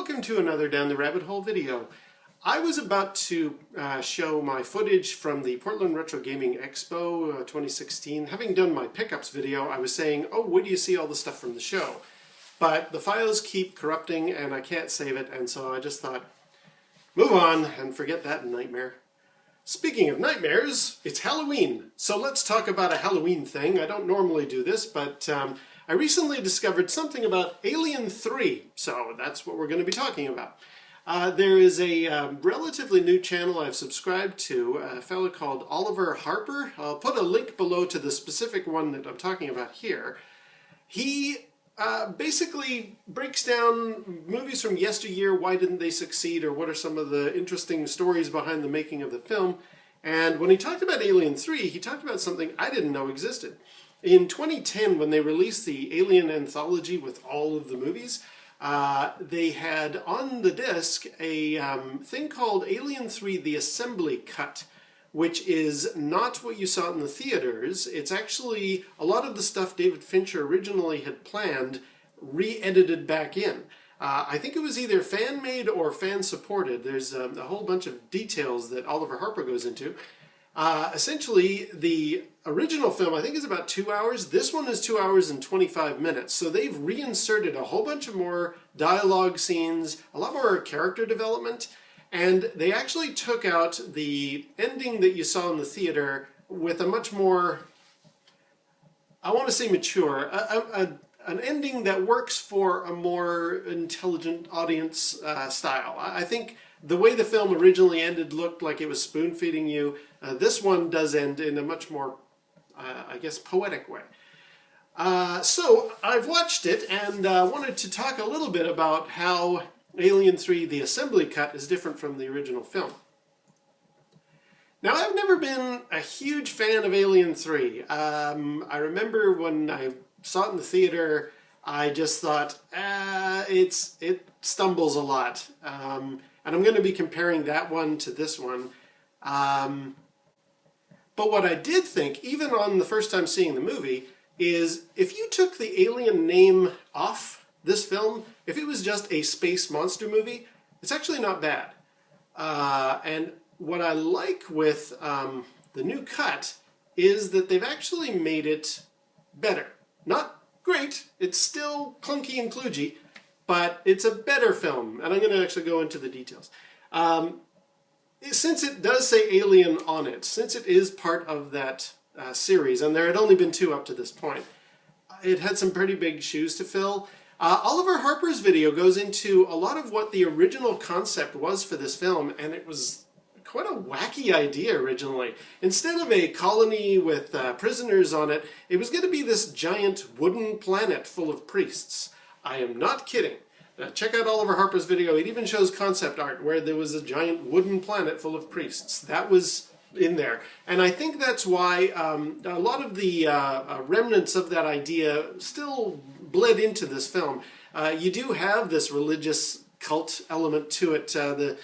welcome to another Down the Rabbit Hole video. I was about to show my footage from the Portland Retro Gaming Expo 2016. Having done my pickups video, I was saying, oh, where do you see all the stuff from the show? But the files keep corrupting and I can't save it, and so I just thought, move on and forget that nightmare. Speaking of nightmares, it's Halloween. So let's talk about a Halloween thing. I don't normally do this, but I recently discovered something about Alien 3, so that's what we're going to be talking about. There is a relatively new channel I've subscribed to, a fellow called Oliver Harper. I'll put a link below to the specific one that I'm talking about here. He basically breaks down movies from yesteryear, why didn't they succeed, or what are some of the interesting stories behind the making of the film. And when he talked about Alien 3, he talked about something I didn't know existed. In 2010, when they released the Alien anthology with all of the movies, they had on the disc a thing called Alien 3 The Assembly Cut, which is not what you saw in the theaters. It's actually a lot of the stuff David Fincher originally had planned re-edited back in. I think it was either fan-made or fan-supported. There's a whole bunch of details that Oliver Harper goes into. Essentially, the original film, I think, is about 2 hours. This one is 2 hours and 25 minutes. So they've reinserted a whole bunch of more dialogue scenes, a lot more character development, and they actually took out the ending that you saw in the theater with a much more, I want to say mature, an ending that works for a more intelligent audience style. I think the way the film originally ended looked like it was spoon-feeding you. This one does end in a much more, I guess, poetic way. So I've watched it and wanted to talk a little bit about how Alien 3 The Assembly Cut is different from the original film. Now, I've never been a huge fan of Alien 3. I remember when I saw it in the theater, I just thought, it stumbles a lot. And I'm going to be comparing that one to this one. But what I did think, even on the first time seeing the movie, is if you took the Alien name off this film, if it was just a space monster movie, it's actually not bad. And what I like with the new cut is that they've actually made it better. Not great, it's still clunky and kludgy, but it's a better film, and I'm going to actually go into the details. Since it does say Alien on it, since it is part of that series, and there had only been 2 up to this point, it had some pretty big shoes to fill. Oliver Harper's video goes into a lot of what the original concept was for this film, and it was quite a wacky idea originally. Instead of a colony with prisoners on it, it was going to be this giant wooden planet full of priests. I am not kidding. Check out Oliver Harper's video. It even shows concept art where there was a giant wooden planet full of priests. That was in there. And I think that's why a lot of the remnants of that idea still bled into this film. You do have this religious cult element to it. The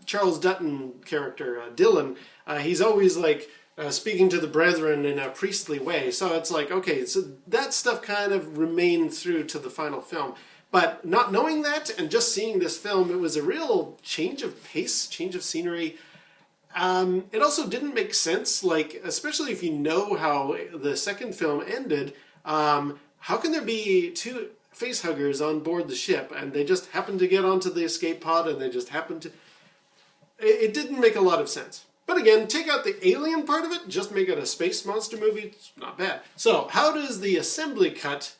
Charles Dutton character, Dylan, he's always like speaking to the brethren in a priestly way. So it's like, okay, so that stuff kind of remained through to the final film. But not knowing that and just seeing this film, it was a real change of pace, change of scenery. It also didn't make sense, like, especially if you know how the second film ended, how can there be 2 facehuggers on board the ship and they just happen to get onto the escape pod and they just happen to... It didn't make a lot of sense. But again, take out the alien part of it, just make it a space monster movie, it's not bad. So, how does the assembly cut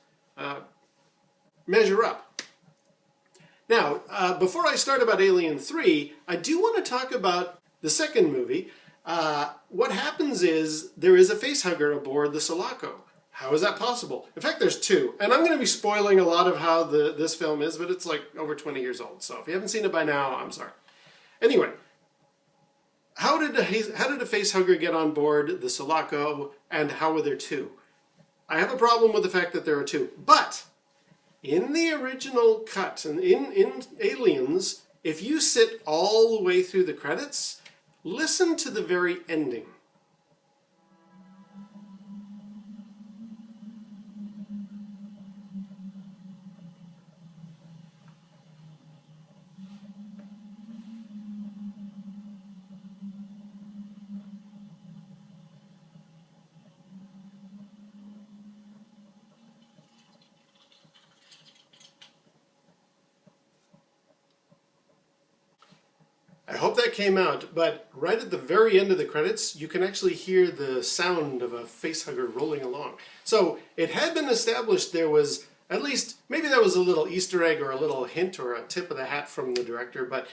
measure up? Now, before I start about Alien 3, I do want to talk about the second movie. What happens is there is a facehugger aboard the Sulaco. How is that possible? In fact, there's 2. And I'm going to be spoiling a lot of how this film is, but it's like over 20 years old. So if you haven't seen it by now, I'm sorry. Anyway, how did a facehugger get on board the Sulaco, and how were there 2? I have a problem with the fact that there are 2. But in the original cut, and in Aliens, if you sit all the way through the credits, listen to the very ending. I hope that came out, but right at the very end of the credits, you can actually hear the sound of a facehugger rolling along. So it had been established there was, at least, maybe that was a little Easter egg or a little hint or a tip of the hat from the director, but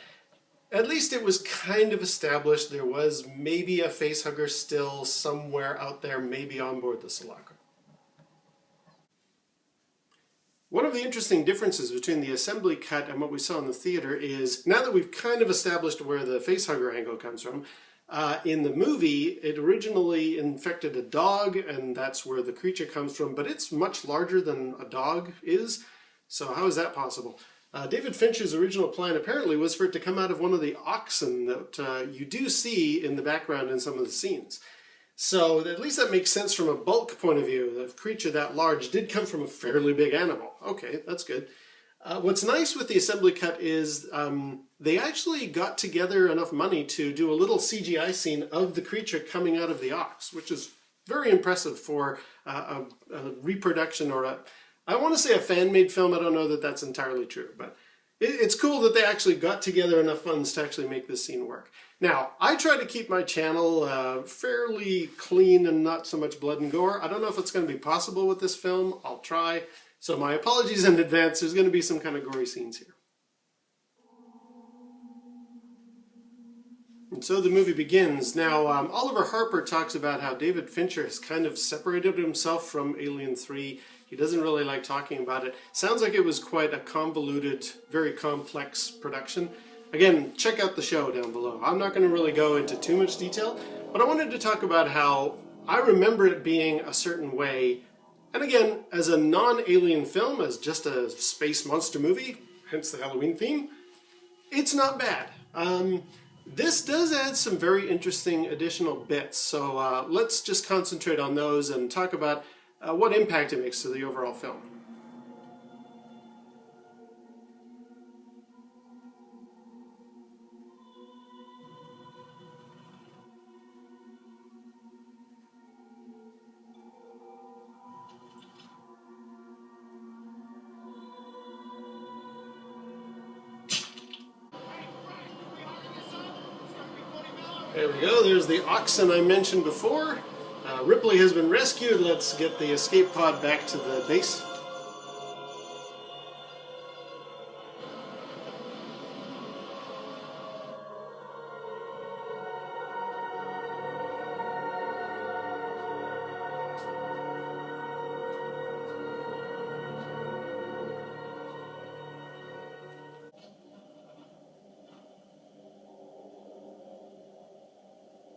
at least it was kind of established there was maybe a facehugger still somewhere out there, maybe on board the Sulaco. One of the interesting differences between the assembly cut and what we saw in the theater is, now that we've kind of established where the facehugger angle comes from, in the movie it originally infected a dog, and that's where the creature comes from, but it's much larger than a dog is, so how is that possible? David Fincher's original plan apparently was for it to come out of one of the oxen that you do see in the background in some of the scenes. So at least that makes sense from a bulk point of view. The creature that large did come from a fairly big animal. Okay, that's good. What's nice with the assembly cut is they actually got together enough money to do a little CGI scene of the creature coming out of the ox, which is very impressive for a reproduction or I want to say a fan-made film. I don't know that that's entirely true, but it's cool that they actually got together enough funds to actually make this scene work. Now, I try to keep my channel fairly clean and not so much blood and gore. I don't know if it's going to be possible with this film. I'll try. So my apologies in advance. There's going to be some kind of gory scenes here. And so the movie begins. Now, Oliver Harper talks about how David Fincher has kind of separated himself from Alien 3. He doesn't really like talking about it. Sounds like it was quite a convoluted, very complex production. Again, check out the show down below. I'm not going to really go into too much detail, but I wanted to talk about how I remember it being a certain way. And again, as a non-alien film, as just a space monster movie, hence the Halloween theme, it's not bad. This does add some very interesting additional bits, so let's just concentrate on those and talk about what impact it makes to the overall film. There we go, there's the oxen I mentioned before. Ripley has been rescued. Let's get the escape pod back to the base.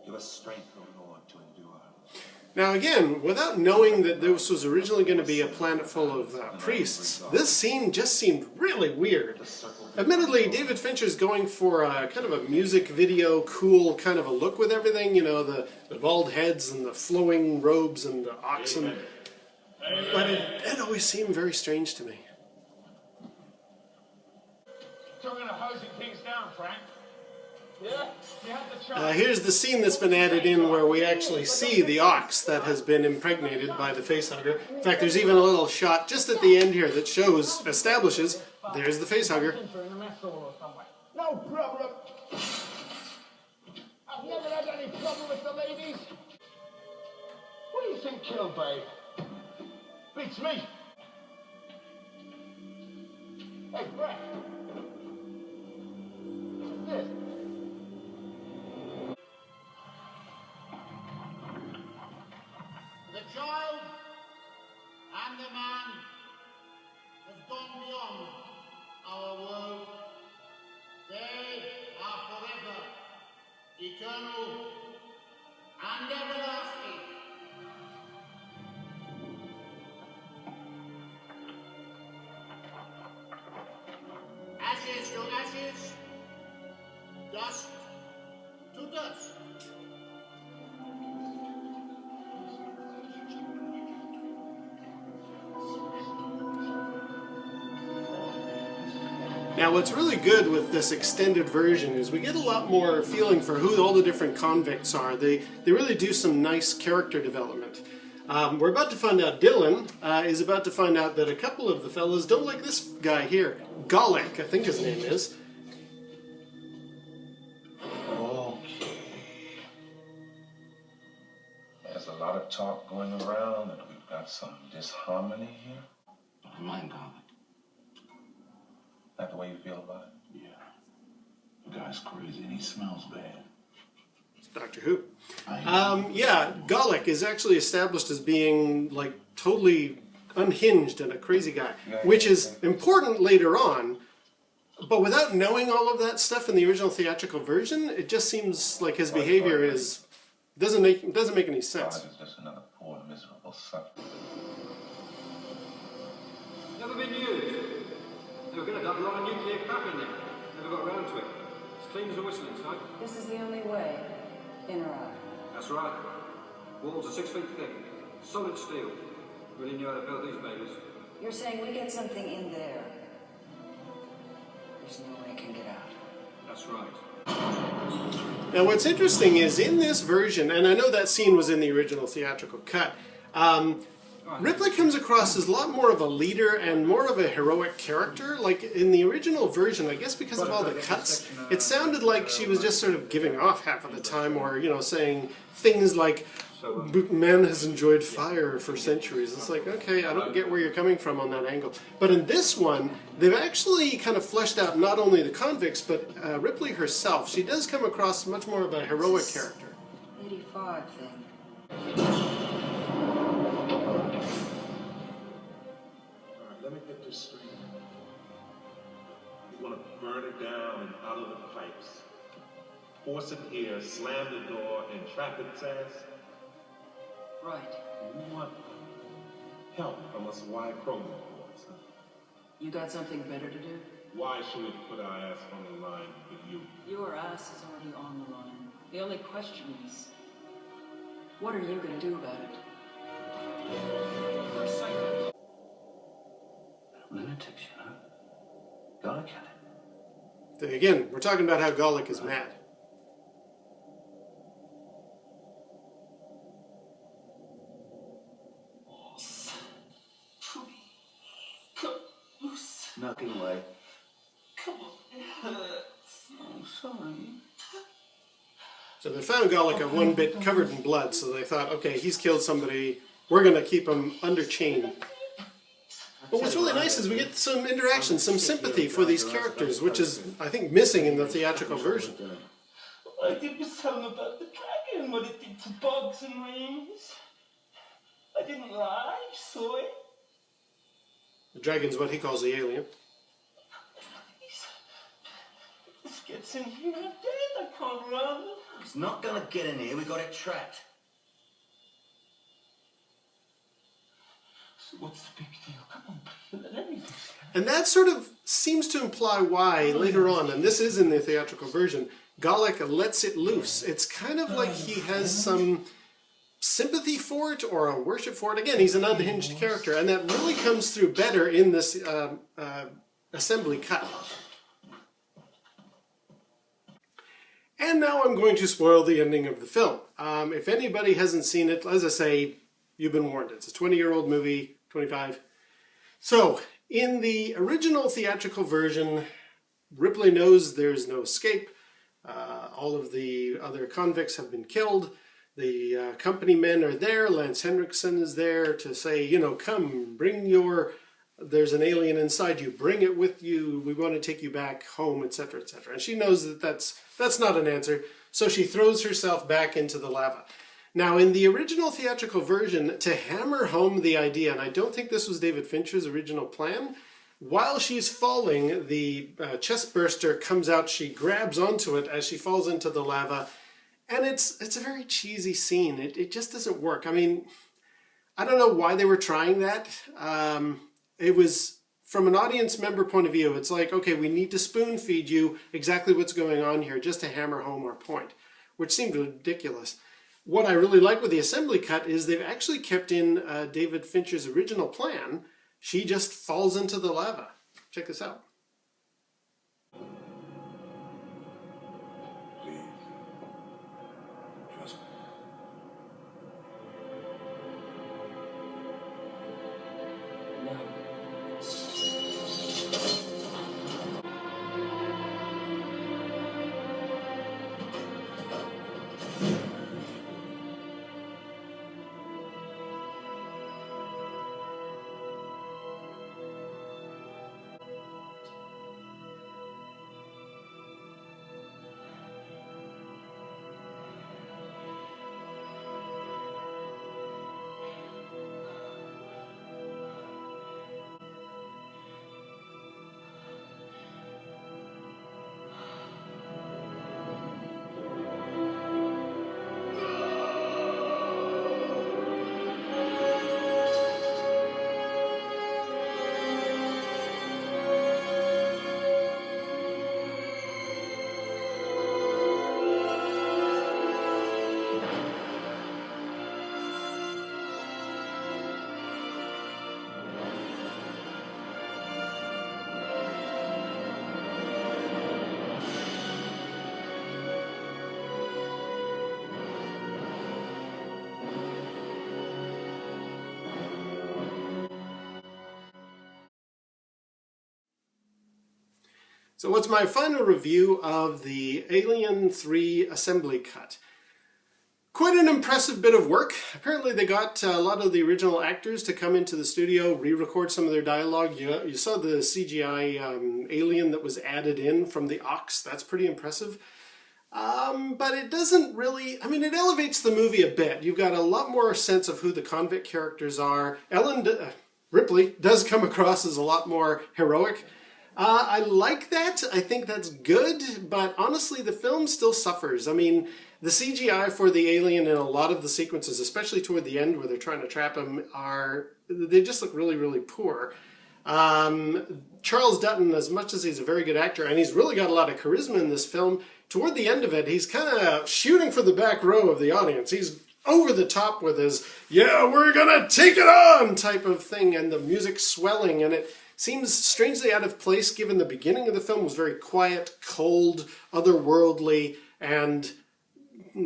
Give us strength, O Lord, to endure. Now again, without knowing that this was originally going to be a planet full of priests, this scene just seemed really weird. Admittedly, David Fincher's going for a kind of a music video, cool kind of a look with everything, you know, the bald heads and the flowing robes and the oxen. But it always seemed very strange to me. Talking to hosing things down, Frank. Yeah? Here's the scene that's been added in where we actually see the ox that has been impregnated by the facehugger. In fact, there's even a little shot just at the end here that shows, establishes, there's the facehugger. No problem. I've never had any problem with the ladies. What do you think killed, babe? Beats me. Hey, Brett. What's this? The child and the man have gone beyond our world. They are forever, eternal, and everlasting. Ashes to ashes, dust to dust. Now what's really good with this extended version is we get a lot more feeling for who all the different convicts are. They really do some nice character development. We're about to find out Dylan is about to find out that a couple of the fellas don't like this guy here. Golek, I think his name is. talk going around that we've got some disharmony here? I don't mind garlic. That the way you feel about it? Yeah. The guy's crazy and he smells bad. It's Doctor Who. Yeah, Garlic is actually established as being like totally unhinged and a crazy guy, which is important later on. But without knowing all of that stuff in the original theatrical version, it just seems like his behavior doesn't make any sense. God is just another poor, miserable sucker. Never been used. They were going to dump a lot of nuclear crap in there. Never got around to it. It's clean as a whistle inside. This is the only way, in or out. That's right. Walls are 6 feet thick. Solid steel. Really knew how to build these babies. You're saying we get something in there. There's no way it can get out. That's right. Now what's interesting is in this version, and I know that scene was in the original theatrical cut, Ripley comes across as a lot more of a leader and more of a heroic character. Like in the original version, I guess because of all the cuts, it sounded like she was just sort of giving off half of the time, or saying things like, "Man has enjoyed fire for centuries." It's like, okay, I don't get where you're coming from on that angle. But in this one, they've actually kind of fleshed out not only the convicts, but Ripley herself. She does come across much more of a heroic character. 85 thing. Let me get this straight. You want to burn it down and out of the pipes, force it here, slam the door, and trap its ass? Right. You want help from us white Kroger boys, huh? You got something better to do? Why should we put our ass on the line for you? Your ass is already on the line. The only question is, what are you going to do about it? Lunatics, you know. Gotta kill it. So again, we're talking about how Garlic is mad. Knocking away. Come on, it hurts. Oh, sorry. So they found Garlic at one bit covered in blood, so they thought, okay, he's killed somebody, we're going to keep him under chain. But what's really nice is we get some interaction, some sympathy for these characters, which is, I think, missing in the theatrical version. I did was tell him about the dragon, what it did to bugs and rings. I didn't lie, I saw it. The dragon's what he calls the alien. This gets in here, I'm dead, I can't run. It's not gonna get in here, we got it trapped. So what's the big deal? Come on, let me fix it. And that sort of seems to imply why, later on, and this is in the theatrical version, Garlic lets it loose. It's kind of like he has some sympathy for it or a worship for it. Again, he's an unhinged character, and that really comes through better in this assembly cut. And now I'm going to spoil the ending of the film. If anybody hasn't seen it, as I say, you've been warned. It's a 20-year-old movie, 25. So, in the original theatrical version, Ripley knows there's no escape. All of the other convicts have been killed. The company men are there. Lance Henriksen is there to say, come, bring there's an alien inside you, bring it with you, we want to take you back home, etc., etc. And she knows that that's not an answer, so she throws herself back into the lava. Now, in the original theatrical version, to hammer home the idea, and I don't think this was David Fincher's original plan, while she's falling, the chest burster comes out, she grabs onto it as she falls into the lava, and it's a very cheesy scene. It just doesn't work. I mean, I don't know why they were trying that. It was, from an audience member point of view, it's like, okay, we need to spoon feed you exactly what's going on here just to hammer home our point, which seemed ridiculous. What I really like with the assembly cut is they've actually kept in David Fincher's original plan. She just falls into the lava. Check this out. Please. Trust me. No. So what's my final review of the Alien 3 assembly cut? Quite an impressive bit of work. Apparently they got a lot of the original actors to come into the studio, re-record some of their dialogue. You saw the CGI alien that was added in from the Ox. That's pretty impressive. But it doesn't really, I mean, it elevates the movie a bit. You've got a lot more sense of who the convict characters are. Ripley does come across as a lot more heroic. I like that. I think that's good, but honestly, the film still suffers. I mean, the CGI for the alien in a lot of the sequences, especially toward the end where they're trying to trap him, they just look really, really poor. Charles Dutton, as much as he's a very good actor, and he's really got a lot of charisma in this film, toward the end of it, he's kind of shooting for the back row of the audience. He's over the top with his, yeah, we're gonna take it on type of thing, and the music swelling, and it seems strangely out of place given the beginning of the film was very quiet, cold, otherworldly, and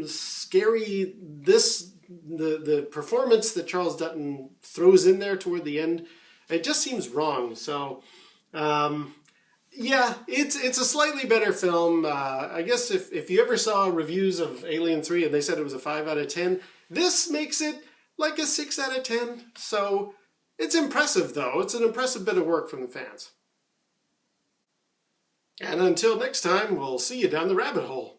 scary. The performance that Charles Dutton throws in there toward the end, it just seems wrong. So, yeah, it's a slightly better film. I guess if you ever saw reviews of Alien 3 and they said it was a 5 out of 10, this makes it like a 6 out of 10. So it's impressive, though. It's an impressive bit of work from the fans. And until next time, we'll see you down the rabbit hole.